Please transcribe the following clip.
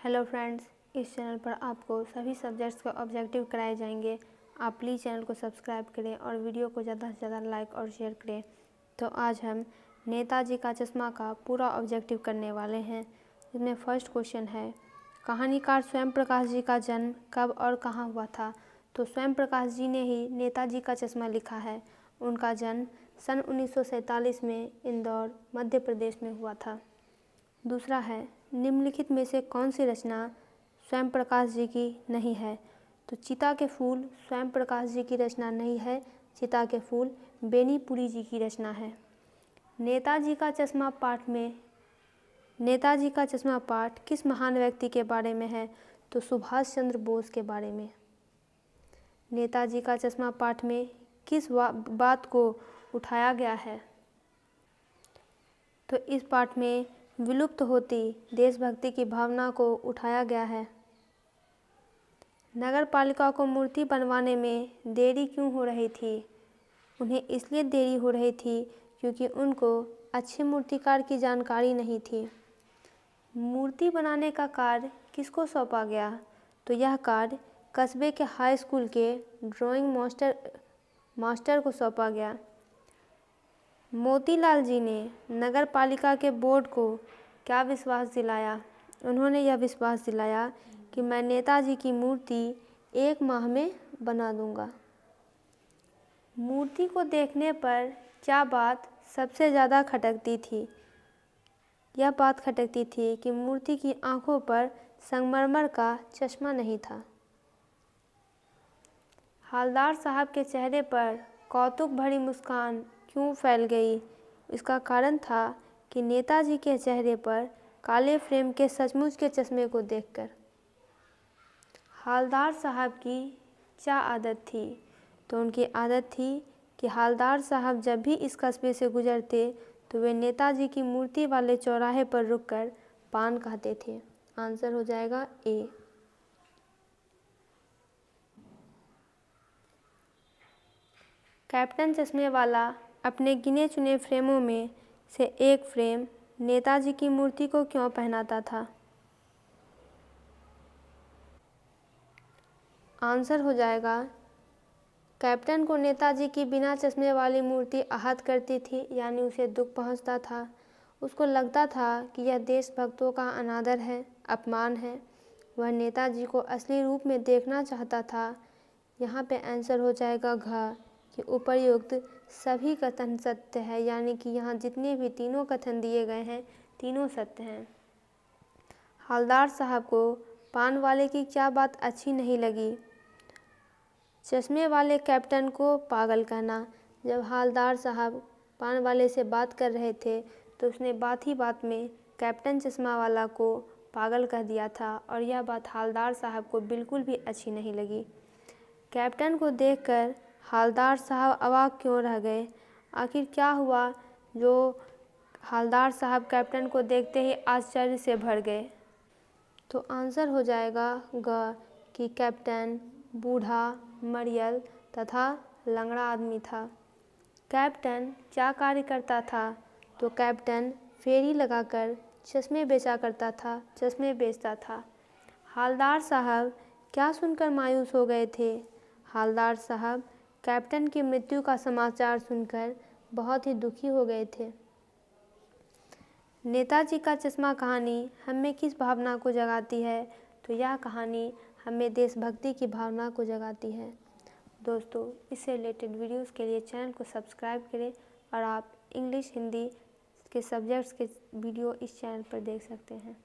Hello friends, इस channel पर आपको सभी सब्जेक्ट्स के ऑब्जेक्टिव कराए जाएंगे। आप प्लीज़ चैनल को सब्सक्राइब करें और वीडियो को ज़्यादा से ज़्यादा लाइक और शेयर करें। तो आज हम नेताजी का चश्मा का पूरा ऑब्जेक्टिव करने वाले हैं। इसमें फर्स्ट क्वेश्चन है, कहानीकार स्वयं प्रकाश जी का जन्म कब और कहाँ हुआ था। तो स्वयं प्रकाश जी ने ही नेताजी का चश्मा लिखा है। उनका जन्म सन 1947 में इंदौर, मध्य प्रदेश में हुआ था। दूसरा है, निम्नलिखित में से कौन सी रचना स्वयं प्रकाश जी की नहीं है। तो चिता के फूल स्वयं प्रकाश जी की रचना नहीं है। चिता के फूल बेनीपुरी जी की रचना है। नेताजी का चश्मा पाठ किस महान व्यक्ति के बारे में है। तो सुभाष चंद्र बोस के बारे में। नेताजी का चश्मा पाठ में किस बात को उठाया गया है। तो इस पाठ में विलुप्त होती देशभक्ति की भावना को उठाया गया है। नगर पालिका को मूर्ति बनवाने में देरी क्यों हो रही थी। उन्हें इसलिए देरी हो रही थी क्योंकि उनको अच्छे मूर्तिकार की जानकारी नहीं थी। मूर्ति बनाने का कार्य किसको सौंपा गया। तो यह कार्य कस्बे के हाई स्कूल के ड्राइंग मास्टर को सौंपा गया। मोतीलाल जी ने नगर पालिका के बोर्ड को क्या विश्वास दिलाया। उन्होंने यह विश्वास दिलाया कि मैं नेताजी की मूर्ति 1 माह में बना दूंगा। मूर्ति को देखने पर क्या बात सबसे ज़्यादा खटकती थी। यह बात खटकती थी कि मूर्ति की आंखों पर संगमरमर का चश्मा नहीं था। हवलदार साहब के चेहरे पर कौतुक भरी मुस्कान क्यों फैल गई। इसका कारण था कि नेताजी के चेहरे पर काले फ्रेम के सचमुच के चश्मे को देखकर। हवलदार साहब की क्या आदत थी। तो उनकी आदत थी कि हवलदार साहब जब भी इस कस्बे से गुजरते तो वे नेताजी की मूर्ति वाले चौराहे पर रुककर पान खाते थे। आंसर हो जाएगा ए। कैप्टन चश्मे वाला अपने गिने चुने फ्रेमों में से एक फ्रेम नेताजी की मूर्ति को क्यों पहनाता था। आंसर हो जाएगा, कैप्टन को नेताजी की बिना चश्मे वाली मूर्ति आहत करती थी, यानी उसे दुख पहुंचता था। उसको लगता था कि यह देशभक्तों का अनादर है, अपमान है। वह नेताजी को असली रूप में देखना चाहता था। यहाँ पे आंसर हो जाएगा घ, कि उपर्युक्त सभी कथन सत्य है, यानी कि यहाँ जितने भी तीनों कथन दिए गए हैं तीनों सत्य हैं। हवलदार साहब को पान वाले की क्या बात अच्छी नहीं लगी। चश्मे वाले कैप्टन को पागल कहना। जब हवलदार साहब पान वाले से बात कर रहे थे तो उसने बात ही बात में कैप्टन चश्मा वाला को पागल कह दिया था और यह बात हवलदार साहब को बिल्कुल भी अच्छी नहीं लगी। कैप्टन को देखकर हवलदार साहब अवाक क्यों रह गए। आखिर क्या हुआ जो हवलदार साहब कैप्टन को देखते ही आश्चर्य से भर गए। तो आंसर हो जाएगा ग, कि कैप्टन बूढ़ा, मरियल तथा लंगड़ा आदमी था। कैप्टन क्या कार्य करता था। तो कैप्टन फेरी लगाकर चश्मे बेचता था। हवलदार साहब क्या सुनकर मायूस हो गए थे। हवलदार साहब कैप्टन की मृत्यु का समाचार सुनकर बहुत ही दुखी हो गए थे। नेताजी का चश्मा कहानी हमें किस भावना को जगाती है। तो यह कहानी हमें देशभक्ति की भावना को जगाती है। दोस्तों, इससे रिलेटेड वीडियोस के लिए चैनल को सब्सक्राइब करें और आप इंग्लिश, हिंदी के सब्जेक्ट्स के वीडियो इस चैनल पर देख सकते हैं।